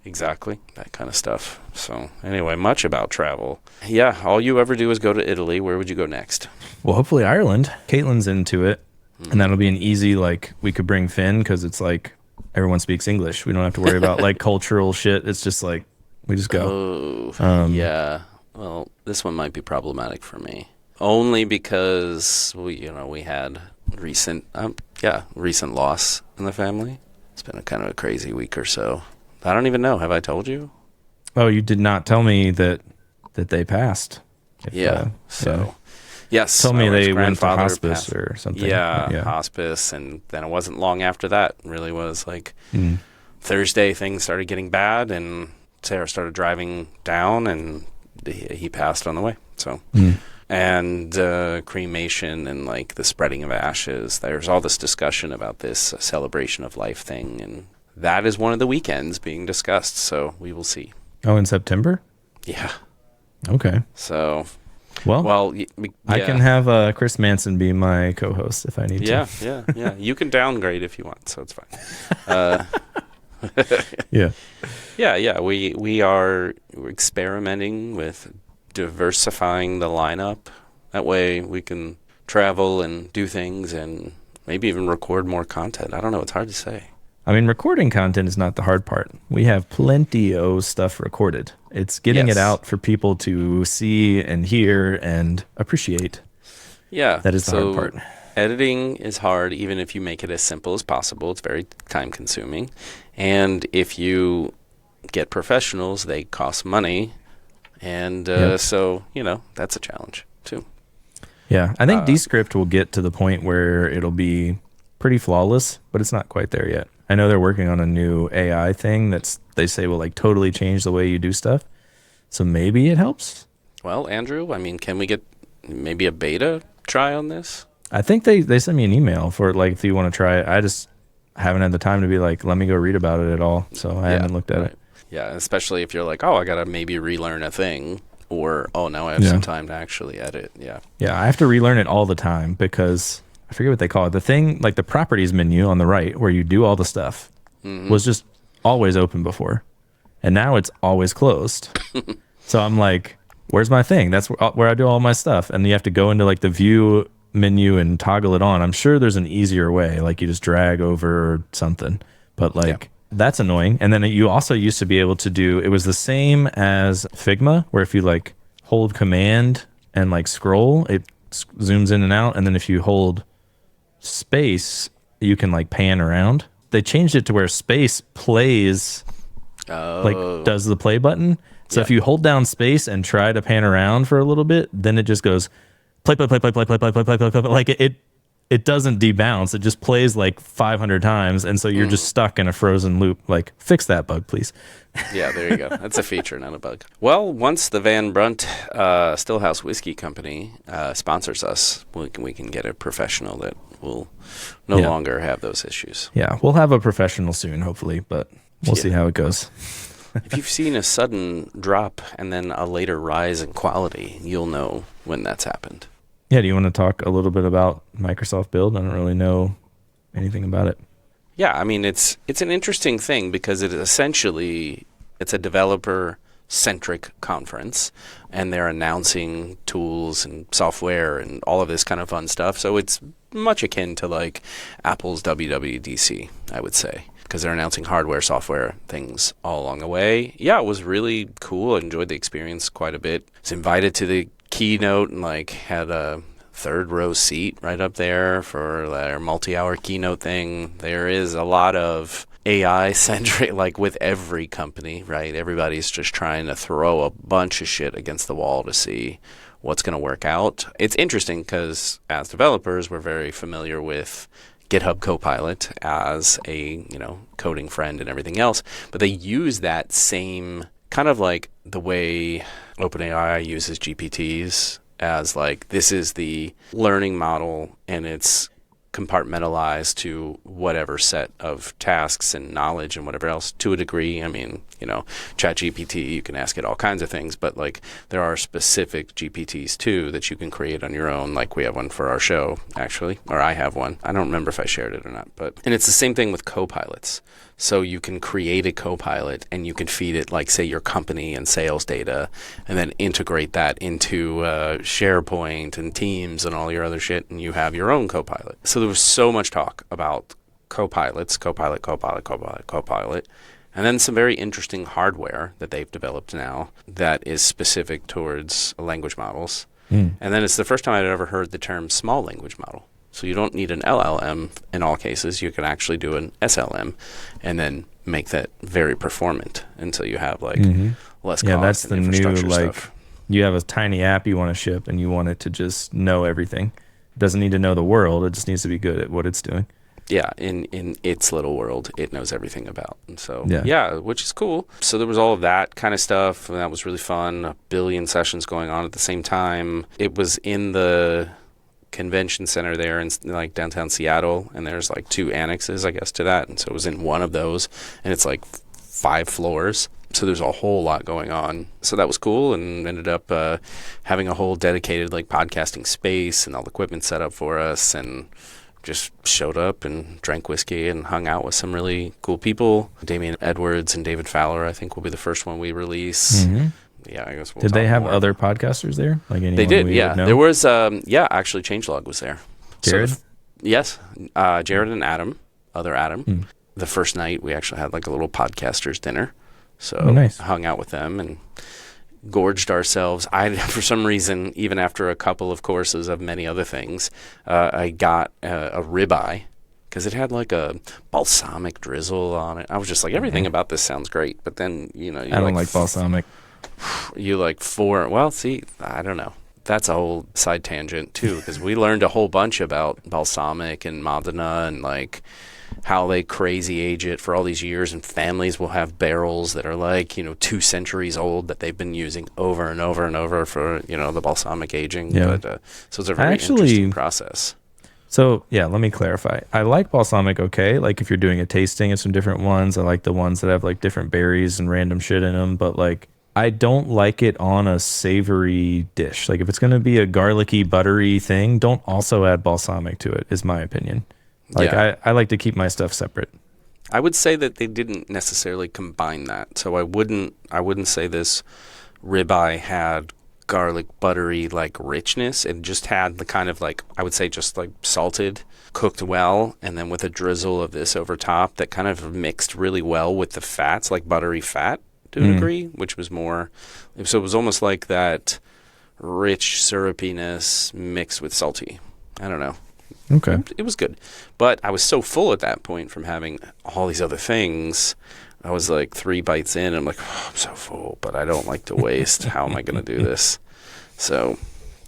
Exactly. That kind of stuff. So anyway, much about travel. Yeah. All you ever do is go to Italy. Where would you go next? Well, hopefully Ireland. Caitlin's into it. And that'll be an easy, we could bring Finn because it's everyone speaks English. We don't have to worry about cultural shit. It's just we just go. Oh, yeah. Well, this one might be problematic for me. Only because we had recent loss in the family. It's been a kind of a crazy week or so. I don't even know. Have I told you? Oh, you did not tell me that they passed. Yes. Tell me they went to hospice or something. Yeah, hospice, and then it wasn't long after that. It really was Thursday things started getting bad, and Sarah started driving down, and he passed on the way. So, and cremation and the spreading of ashes. There's all this discussion about this celebration of life thing, and that is one of the weekends being discussed. So we will see. Oh, in September? Yeah. Okay. So, I can have Chris Manson be my co-host if I need to. Yeah. You can downgrade if you want, so it's fine. Yeah. We are experimenting with diversifying the lineup. That way we can travel and do things and maybe even record more content. I don't know. It's hard to say. I mean, recording content is not the hard part. We have plenty of stuff recorded. It's getting it out for people to see and hear and appreciate. Yeah. That is the hard part. Editing is hard, even if you make it as simple as possible. It's very time consuming. And if you get professionals, they cost money. And so, that's a challenge too. Yeah. I think Descript will get to the point where it'll be pretty flawless, but it's not quite there yet. I know they're working on a new AI thing they say will totally change the way you do stuff. So maybe it helps. Well, Andrew, I mean, can we get maybe a beta try on this? I think they sent me an email for like if you want to try it. I just haven't had the time to be like, let me go read about it at all. So I haven't looked at it. Yeah, especially if you're like, oh, I gotta maybe relearn a thing, or oh, now I have some time to actually edit. Yeah. Yeah, I have to relearn it all the time because I forget what they call it. The thing, like the properties menu on the right where you do all the stuff was just always open before. And now it's always closed. So I'm like, where's my thing? That's where I do all my stuff. And you have to go into like the view menu and toggle it on. I'm sure there's an easier way. Like you just drag over something. But like that's annoying. And then you also used to be able to do, it was the same as Figma, where if you like hold command and like scroll, it zooms in and out. And then if you hold space, you can like pan around. They changed it to where space plays, like does the play button. So if you hold down space and try to pan around for a little bit, then it just goes play, play, play, play, play, play, play, play, play, play, play. Like it doesn't debounce. It just plays like 500 times. And so you're just stuck in a frozen loop. Like fix that bug, please. Yeah, there you go. That's a feature, not a bug. Well, once the Van Brunt Stillhouse Whiskey Company sponsors us, we can get a professional that will no longer have those issues. Yeah, we'll have a professional soon, hopefully, but we'll see how it goes. If you've seen a sudden drop and then a later rise in quality, you'll know when that's happened. Yeah, do you want to talk a little bit about Microsoft Build? I don't really know anything about it. Yeah, I mean, it's an interesting thing because it's a developer-centric conference, and they're announcing tools and software and all of this kind of fun stuff. So it's much akin to like Apple's WWDC, I would say, because they're announcing hardware, software, things all along the way. Yeah, it was really cool. I enjoyed the experience quite a bit. I was invited to the keynote and like had a third row seat right up there for their multi-hour keynote thing. There is a lot of AI centric, like with every company, right? Everybody's just trying to throw a bunch of shit against the wall to see what's going to work out. It's interesting because as developers, we're very familiar with GitHub Copilot as a, coding friend and everything else, but they use that same kind of like the way OpenAI uses GPTs as like, this is the learning model and it's compartmentalized to whatever set of tasks and knowledge and whatever else to a degree. I mean, ChatGPT, you can ask it all kinds of things, but like there are specific GPTs too that you can create on your own. Like we have one for our show, actually, or I have one. I don't remember if I shared it or not, and it's the same thing with copilots. So you can create a copilot and you can feed it like say your company and sales data and then integrate that into SharePoint and Teams and all your other shit, and you have your own copilot. So there was so much talk about copilots, copilot, and then some very interesting hardware that they've developed now that is specific towards language models. And then it's the first time I'd ever heard the term small language model. So you don't need an LLM in all cases. You can actually do an SLM and then make that very performant until you have like less cost. Yeah, that's the and new infrastructure stuff. You have a tiny app you want to ship and you want it to just know everything. It doesn't need to know the world. It just needs to be good at what it's doing. Yeah, in its little world, it knows everything about. And so, yeah, which is cool. So there was all of that kind of stuff, and that was really fun. 1 billion sessions going on at the same time. It was in the convention center there in like downtown Seattle, and there's like 2 annexes, I guess, to that. And so it was in one of those, and it's like 5 floors. So there's a whole lot going on. So that was cool, and ended up having a whole dedicated like podcasting space and all the equipment set up for us, and just showed up and drank whiskey and hung out with some really cool people. Damian Edwards and David Fowler, I think, will be the first one we release. Yeah, I guess we'll Did they have more. other podcasters there? Like anyone they did, we yeah. would know? There was, actually Changelog was there. Jared? So yes, Jared and Adam, other Adam. The first night we actually had like a little podcasters dinner. So nice. Hung out with them and gorged ourselves. For some reason, even after a couple of courses of many other things, I got a ribeye because it had like a balsamic drizzle on it. I was just like, everything about this sounds great. But then, I don't like balsamic. You like I don't know. That's a whole side tangent too, because we learned a whole bunch about balsamic and Modena and like how they crazy age it for all these years, and families will have barrels that are like 2 centuries old that they've been using over and over and over for the balsamic aging. Yeah. But so it's a very interesting process. So, yeah, let me clarify. I like balsamic okay. Like, if you're doing a tasting of some different ones, I like the ones that have, like, different berries and random shit in them. But, like, I don't like it on a savory dish. Like, if it's going to be a garlicky, buttery thing, don't also add balsamic to it, is my opinion. Like, Yeah. I like to keep my stuff separate. I would say that they didn't necessarily combine that. So I wouldn't say this ribeye had garlic buttery like richness. It just had the kind of like, I would say just like salted, cooked well, and then with a drizzle of this over top that kind of mixed really well with the fats, like buttery fat to a degree, which was more, so it was almost like that rich syrupiness mixed with salty. I don't know. Okay. It was good. But I was so full at that point from having all these other things. I was like 3 bites in, and I'm like, oh, I'm so full, but I don't like to waste. How am I going to do this? So,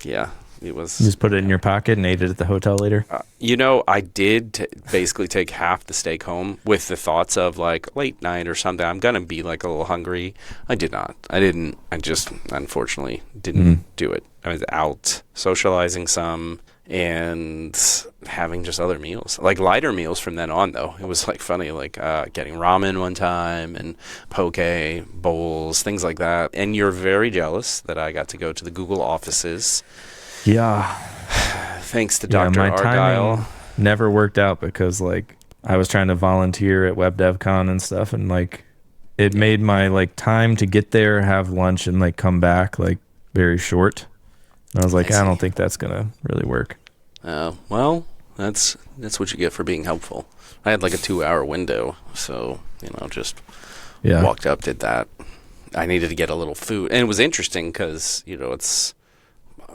yeah, it was. You just put it in your pocket and ate it at the hotel later? I did basically take half the steak home with the thoughts of like late night or something. I'm going to be like a little hungry. I did not. I didn't. I just unfortunately didn't do it. I was out socializing some and having just other meals, like lighter meals from then on, though. It was like funny, like getting ramen one time and poke bowls, things like that. And you're very jealous that I got to go to the Google offices. Yeah. Thanks to Dr. My Argyle. timing never worked out because like I was trying to volunteer at WebDevCon and stuff, and like it made my like time to get there, have lunch, and like come back like very short. And I was like, I don't think that's gonna really work. Well, that's what you get for being helpful. I had like a 2-hour window, so just walked up, did that. I needed to get a little food, and it was interesting because it's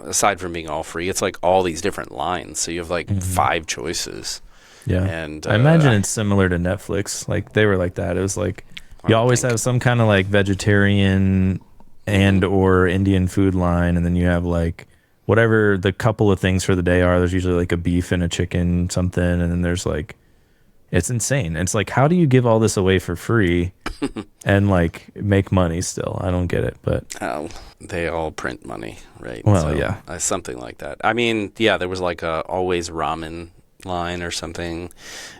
aside from being all free, it's like all these different lines, so you have like 5 choices. Yeah, and I imagine it's similar to Netflix. Like they were like that. It was like you always have some kind of like vegetarian and or Indian food line, and then you have like whatever the couple of things for the day are. There's usually like a beef and a chicken something, and then there's like, it's insane. It's like, how do you give all this away for free and like make money still? I don't get it, but they all print money, right? Well, so, yeah, something like that. I mean, yeah, there was like a always ramen line or something,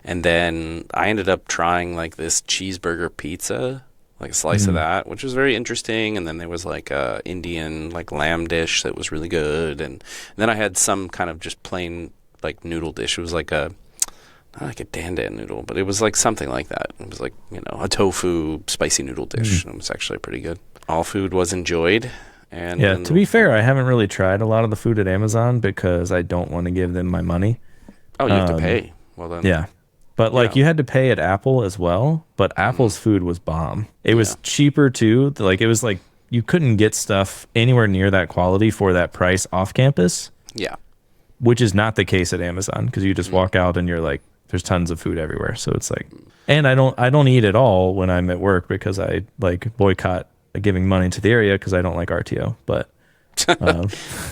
and then I ended up trying like this cheeseburger pizza, like a slice of that, which was very interesting. And then there was like a Indian like lamb dish that was really good, and then I had some kind of just plain like noodle dish. It was like not like a dandan noodle, but it was like something like that. It was like a tofu spicy noodle dish. It was actually pretty good. All food was enjoyed. And yeah, to be fair, I haven't really tried a lot of the food at Amazon because I don't want to give them my money. Oh, you have to pay. Well then, yeah. But like you had to pay at Apple as well, but Apple's food was bomb. It was cheaper too. Like it was like you couldn't get stuff anywhere near that quality for that price off campus. Yeah. Which is not the case at Amazon because you just walk out and you're like, there's tons of food everywhere. So it's like, and I don't eat at all when I'm at work because I like boycott giving money to the area because I don't like RTO. But I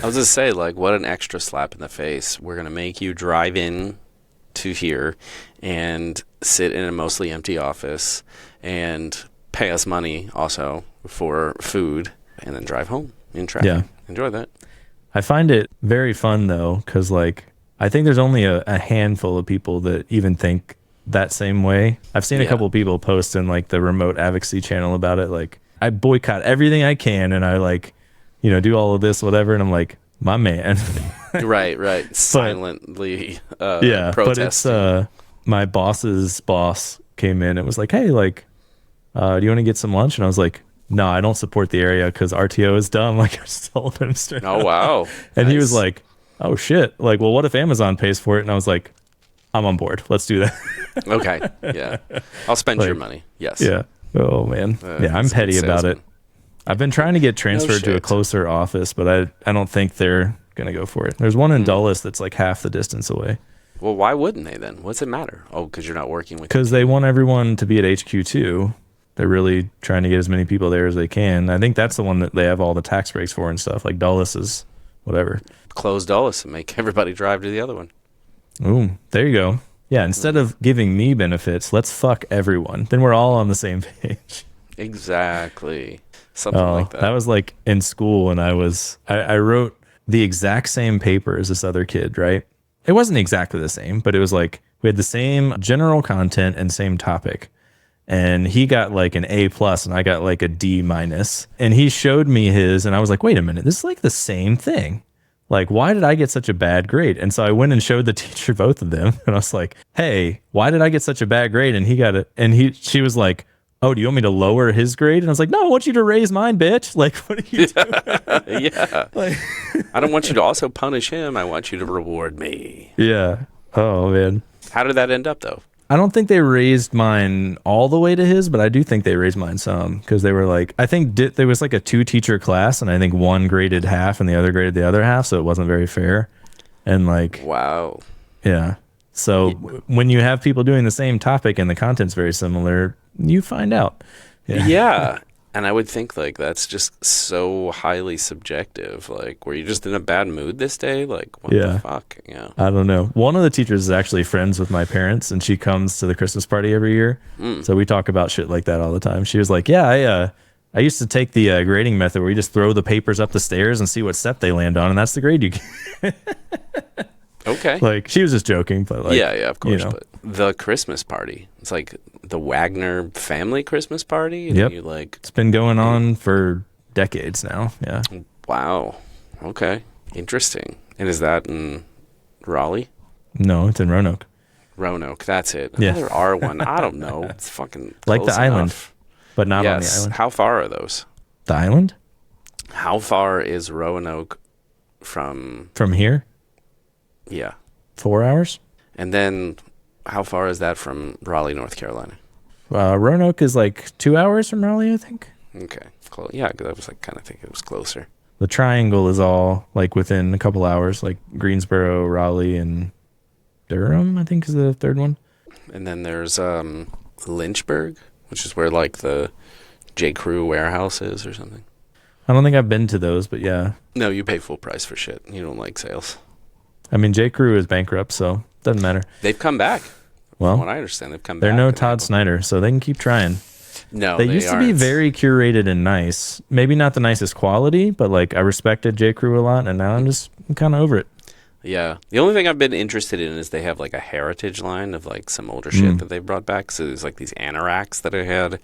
was just say like, what an extra slap in the face. We're gonna make you drive in to here and sit in a mostly empty office and pay us money also for food and then drive home in traffic. Yeah. Enjoy that. I find it very fun though, because like I think there's only a handful of people that even think that same way. I've seen a couple of people post in like the remote advocacy channel about it. Like I boycott everything I can and I like, do all of this, whatever. And I'm like, my man. Right. Silently yeah, protesting. But it's my boss's boss came in and was like, hey, like, do you want to get some lunch? And I was like, no, I don't support the area because RTO is dumb. Like I just told him straight Oh, up. wow. And Nice. he was like, oh, shit. Like, well, what if Amazon pays for it? And I was like, I'm on board. Let's do that. Okay. Yeah. I'll spend your money. Yes. Yeah. Oh, man. Yeah, I'm that's a petty good about it. salesman. I've been trying to get transferred to a shit. closer office, but I don't think they're going to go for it. There's one in Dulles that's like half the distance away. Well, why wouldn't they then? What's it matter? Oh, because you're not working with. Because they want everyone to be at HQ too. They're really trying to get as many people there as they can. I think that's the one that they have all the tax breaks for and stuff. Like Dulles is whatever. Close Dulles and make everybody drive to the other one. Ooh, there you go. Yeah, instead of giving me benefits, let's fuck everyone. Then we're all on the same page. Exactly. Something like that. That was like in school, and I wrote the exact same paper as this other kid, right? it wasn't exactly the same, but it was like we had the same general content and same topic. And he got like an A plus and I got like a D minus. And he showed me his and I was like, wait a minute, this is like the same thing. Like, why did I get such a bad grade? And so I went and showed the teacher both of them. And I was like, hey, why did I get such a bad grade? And he got it. And she was like, oh, do you want me to lower his grade? And I was like, no, I want you to raise mine, bitch. Like, what are you doing? Yeah. Like, I don't want you to also punish him. I want you to reward me. yeah. Oh, man. How did that end up, though? I don't think they raised mine all the way to his, but I do think they raised mine some because they were like, I think there was like a 2-teacher class and I think one graded half and the other graded the other half. So it wasn't very fair. And like, wow. Yeah. So when you have people doing the same topic and the content's very similar, you find out. Yeah. And I would think like that's just so highly subjective. Like, were you just in a bad mood this day? Like, what the fuck? Yeah. I don't know. One of the teachers is actually friends with my parents, and she comes to the Christmas party every year. So we talk about shit like that all the time. She was like, yeah, I used to take the grading method where you just throw the papers up the stairs and see what step they land on, and that's the grade you get. Okay. Like, she was just joking, but like, yeah, of course. You know. But the Christmas party, it's like the Wagner family Christmas party. And Yep. you like, it's been going on for decades now. Yeah. wow. Okay. Interesting. And is that in Raleigh? No, it's in Roanoke. Roanoke. That's it. Yeah. There are one. I don't know. It's fucking Like the close island, enough. but not on the Yes. island. How far are those? The island? How far is Roanoke from? From here? Yeah. 4 hours? And then how far is that from Raleigh, North Carolina? Roanoke is like 2 hours from Raleigh, I think. Okay. Close. Yeah, because I was like kind of thinking it was closer. The triangle is all like within a couple hours, like Greensboro, Raleigh, and Durham, I think is the third one. And then there's Lynchburg, which is where like the J. Crew warehouse is or something. I don't think I've been to those, but yeah. No, you pay full price for shit. You don't like sales. I mean, J. Crew is bankrupt, so doesn't matter. They've come back. Well, From what I understand, they've come back. they're no Todd Snyder, so they can keep trying. No, They used to be aren't. very curated and nice. Maybe not the nicest quality, but like I respected J. Crew a lot, and now I'm kind of over it. Yeah. The only thing I've been interested in is they have like a heritage line of like some older shit that they brought back. So there's like these anoraks that I had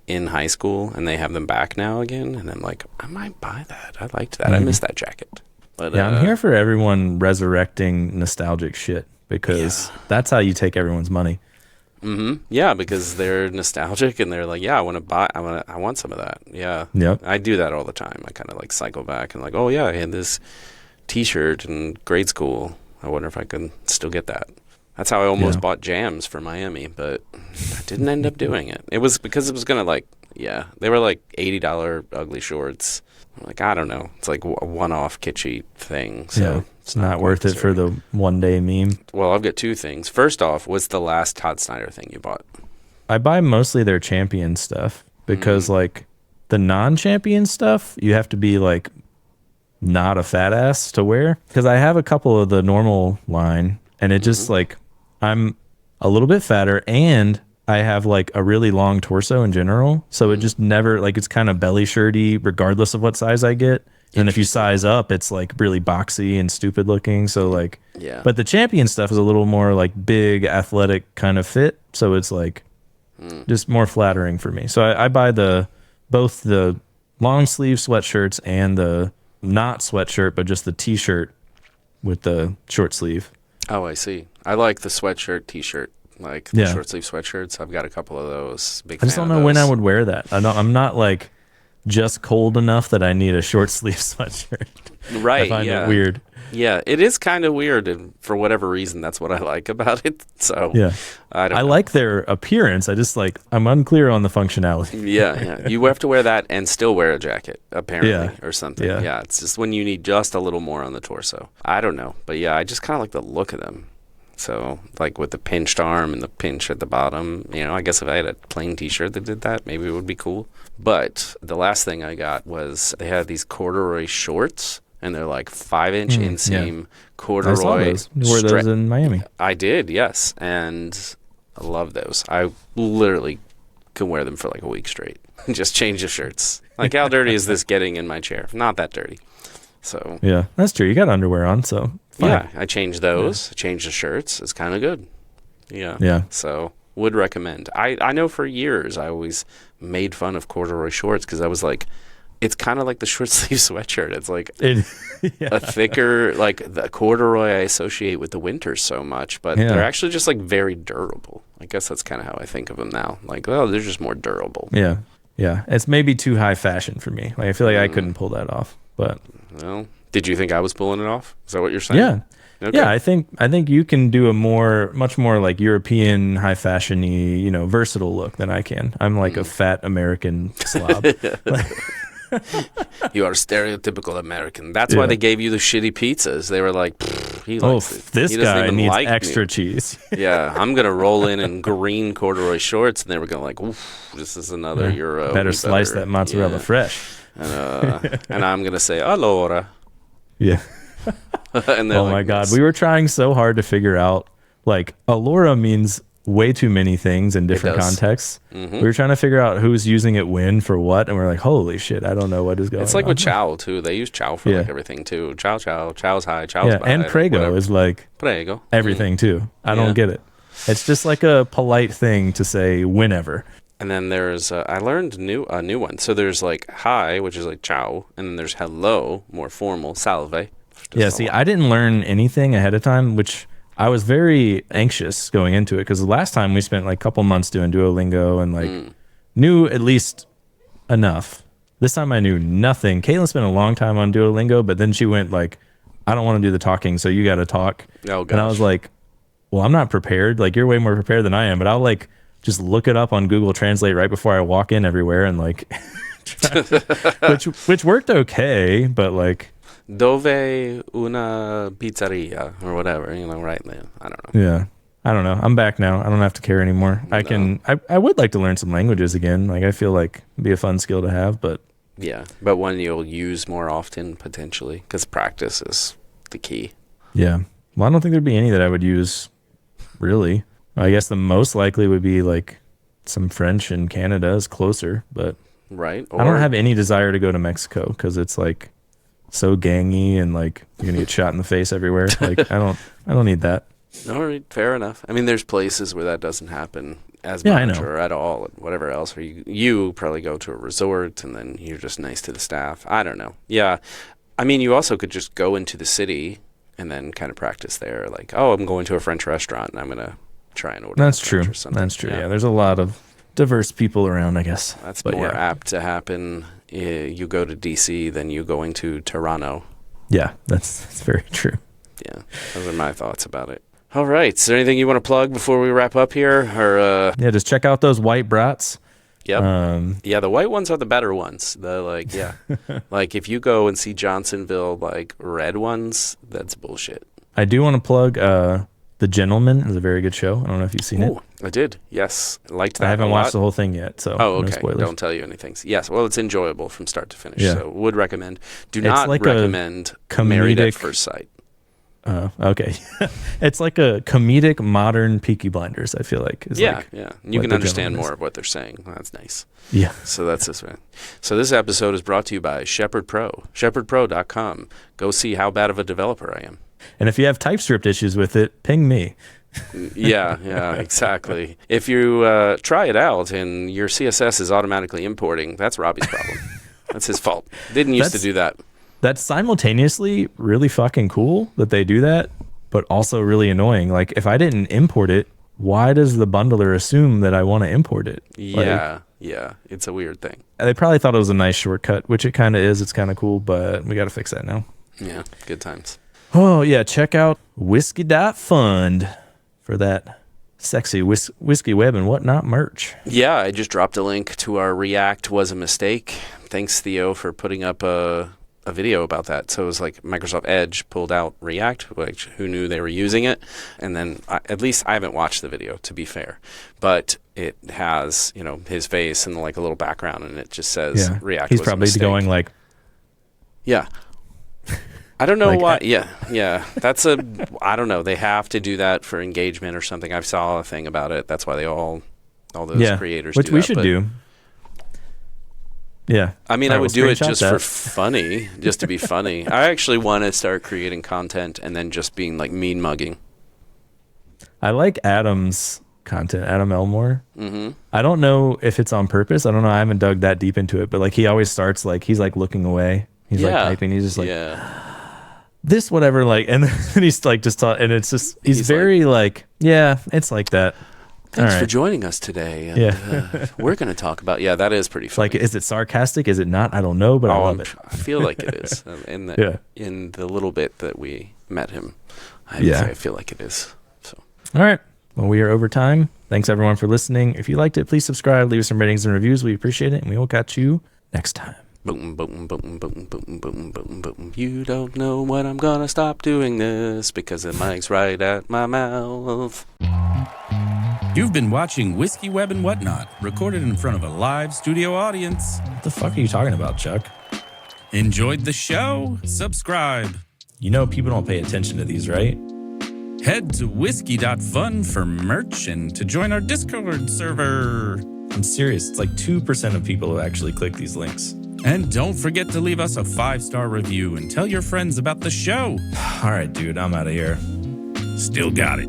in high school, and they have them back now again. And I'm like, I might buy that. I liked that. I missed that jacket. But, Yeah, I'm here for everyone resurrecting nostalgic shit because that's how you take everyone's money. Yeah, because they're nostalgic and they're like, yeah, I want some of that. Yeah. Yep. I do that all the time. I kind of like cycle back and like, oh yeah, I had this T-shirt in grade school. I wonder if I can still get that. That's how I almost bought Jams for Miami, but I didn't end up doing it. It was because it was going to like, they were like $80 ugly shorts. I'm like, I don't know. It's like a one-off kitschy thing. So it's not worth it for the one-day meme. Well, I've got two things. First off, what's the last Todd Snyder thing you bought? I buy mostly their champion stuff because like the non-champion stuff, you have to be like not a fat ass to wear. Because I have a couple of the normal line and it just like, I'm a little bit fatter and I have like a really long torso in general. So it just never like, it's kind of belly shirty regardless of what size I get. And if you size up, it's like really boxy and stupid looking. So like, but the champion stuff is a little more like big athletic kind of fit. So it's like just more flattering for me. So I buy both the long sleeve sweatshirts and the not sweatshirt, but just the t-shirt with the short sleeve. Oh, I see. I like the sweatshirt, t-shirt, like the short sleeve sweatshirts. I've got a couple of those. Big I just don't know when I would wear that. I'm not like just cold enough that I need a short sleeve sweatshirt. Right. I find it weird. Yeah, it is kind of weird, and for whatever reason, that's what I like about it. So I like their appearance. I just like I'm unclear on the functionality. Yeah. You have to wear that and still wear a jacket, apparently, or something. Yeah, it's just when you need just a little more on the torso. I don't know, but yeah, I just kind of like the look of them. So, like with the pinched arm and the pinch at the bottom, I guess if I had a plain t-shirt that did that, maybe it would be cool. But the last thing I got was they had these corduroy shorts, and they're like 5-inch inseam corduroy. I saw those. You wore those in Miami. I did, yes, and I love those. I literally can wear them for like a week straight. Just change the shirts. Like, how dirty is this getting in my chair? Not that dirty. So yeah, that's true. You got underwear on, so fine. Yeah, I changed those. I changed the shirts. It's kind of good. Yeah. Yeah. So would recommend. I know for years I always made fun of corduroy shorts because I was like, it's kind of like the short sleeve sweatshirt. It's like a thicker, like the corduroy I associate with the winter so much, but they're actually just like very durable. I guess that's kind of how I think of them now. Like, oh, they're just more durable. Yeah. Yeah. It's maybe too high fashion for me. Like, I feel like I couldn't pull that off, but. Well, did you think I was pulling it off? Is that what you're saying? Yeah. Okay. Yeah, I think you can do a much more like European high fashion-y, versatile look than I can. I'm like a fat American slob. You are stereotypical American. That's why they gave you the shitty pizzas. They were like, he likes it. This He doesn't guy even needs like extra me. cheese. Yeah, I'm gonna roll in green corduroy shorts, and they were going like, oof, this is another Euro. Better slice that mozzarella fresh. And I'm gonna say allora. Yeah. And Oh my God, we were trying so hard to figure out, like, allura means way too many things in different contexts. Mm-hmm. We were trying to figure out who's using it when for what, and we're like, holy shit, I don't know what is going on. It's like with chow too. They use chow for like everything too. Chow's high, chow's yeah, bad. and prego whatever. is like Prego. everything too. I don't get it. It's just like a polite thing to say whenever. And then there's I learned a new one. So there's like hi, which is like ciao, and then there's hello, more formal, salve. Yeah, see, I didn't learn anything ahead of time, which I was very anxious going into it, because the last time we spent like a couple months doing Duolingo and like knew at least enough. This time I knew nothing. Caitlin spent a long time on Duolingo, but then she went like, I don't want to do the talking, so you got to talk. Oh, gosh. And I was like, well, I'm not prepared. Like, you're way more prepared than I am, but I'll like just look it up on Google Translate right before I walk in everywhere and like, which worked okay, but like. Dove una pizzeria or whatever, right there. I don't know. Yeah. I don't know. I'm back now. I don't have to care anymore. I would like to learn some languages again. Like, I feel like it'd be a fun skill to have, but. Yeah. But one you'll use more often, potentially, because practice is the key. Yeah. Well, I don't think there'd be any that I would use, really. I guess the most likely would be like some French in Canada is closer, but. Right. I don't have any desire to go to Mexico because it's like so gangy and like you're gonna get shot in the face everywhere. Like, I don't need that. All right, fair enough. I mean, there's places where that doesn't happen as Yeah, I much know. or at all, whatever else. Or you probably go to a resort and then you're just nice to the staff. I don't know. Yeah, I mean, you also could just go into the city and then kind of practice there. Like, oh, I'm going to a French restaurant and I'm gonna try and order. That's French true. or something. That's true. Yeah, there's a lot of diverse people around, I guess. That's But more yeah. apt to happen. You go to DC than you going to Toronto. Yeah, that's very true. Yeah, those are my thoughts about it. All right, is there anything you want to plug before we wrap up here? Or Yeah, just check out those white brats. Yep. Yeah, the white ones are the better ones. The like, yeah, like if you go and see Johnsonville like red ones, that's bullshit. I do want to plug The Gentleman is a very good show. I don't know if you've seen it. Ooh, I did. Yes, I liked that. I haven't a watched lot. the whole thing yet, so Oh, no okay. spoilers. Don't tell you anything. Yes, well, it's enjoyable from start to finish. Yeah. So would recommend. Do It's not like a recommend Married at comedic- First Sight. Okay. It's like a comedic modern Peaky Blinders, I feel like. Is Yeah, like yeah. You what can The understand Gentleman is. more of what they're saying. That's nice. Yeah. So that's this one. So this episode is brought to you by Shepherd Pro. ShepherdPro.com. Go see how bad of a developer I am. And if you have TypeScript issues with it, ping me. Yeah, exactly. If you try it out and your CSS is automatically importing, that's Robbie's problem. That's his fault. Didn't used to do that. That's simultaneously really fucking cool that they do that, but also really annoying. Like, if I didn't import it, why does the bundler assume that I want to import it? Yeah, yeah. It's a weird thing. They probably thought it was a nice shortcut, which it kind of is. It's kind of cool, but we got to fix that now. Yeah, good times. Oh, yeah. Check out whiskey.fund for that sexy whiskey web and whatnot merch. Yeah, I just dropped a link to our React was a mistake. Thanks, Theo, for putting up a video about that. So it was like Microsoft Edge pulled out React, which who knew they were using it, and then at least I haven't watched the video, to be fair, but it has his face and like a little background, and it just says React. He's was a probably mistake. going like, yeah. I don't know Like, why. Yeah. That's I don't know. They have to do that for engagement or something. I saw a thing about it. That's why all those creators which do we that, should but do. Yeah. I mean, All I right, would we'll do it screenshot just that. for funny, just to be funny. I actually want to start creating content and then just being like mean mugging. I like Adam's content, Adam Elmore. Mm-hmm. I don't know if it's on purpose. I don't know. I haven't dug that deep into it, but like he always starts like he's like looking away. He's like typing. He's just like this, whatever. Like, and then he's like just and it's just he's very like yeah, it's like that. Thanks for joining us today. And, we're going to talk about that is pretty funny. Like, is it sarcastic? Is it not? I don't know, but I love it. I feel like it is. In the little bit that we met him, I feel like it is. So, all right. Well, we are over time. Thanks everyone for listening. If you liked it, please subscribe, leave us some ratings and reviews. We appreciate it, and we will catch you next time. Boom, boom, boom, boom, boom, boom, boom, boom. You don't know when I'm gonna stop doing this because the mic's right at my mouth. You've been watching Whiskey Web and Whatnot, recorded in front of a live studio audience. What the fuck are you talking about, Chuck? Enjoyed the show? Subscribe. You know people don't pay attention to these, right? Head to whiskey.fun for merch and to join our Discord server. I'm serious. It's like 2% of people who actually click these links. And don't forget to leave us a 5-star review and tell your friends about the show. All right, dude, I'm out of here. Still got it.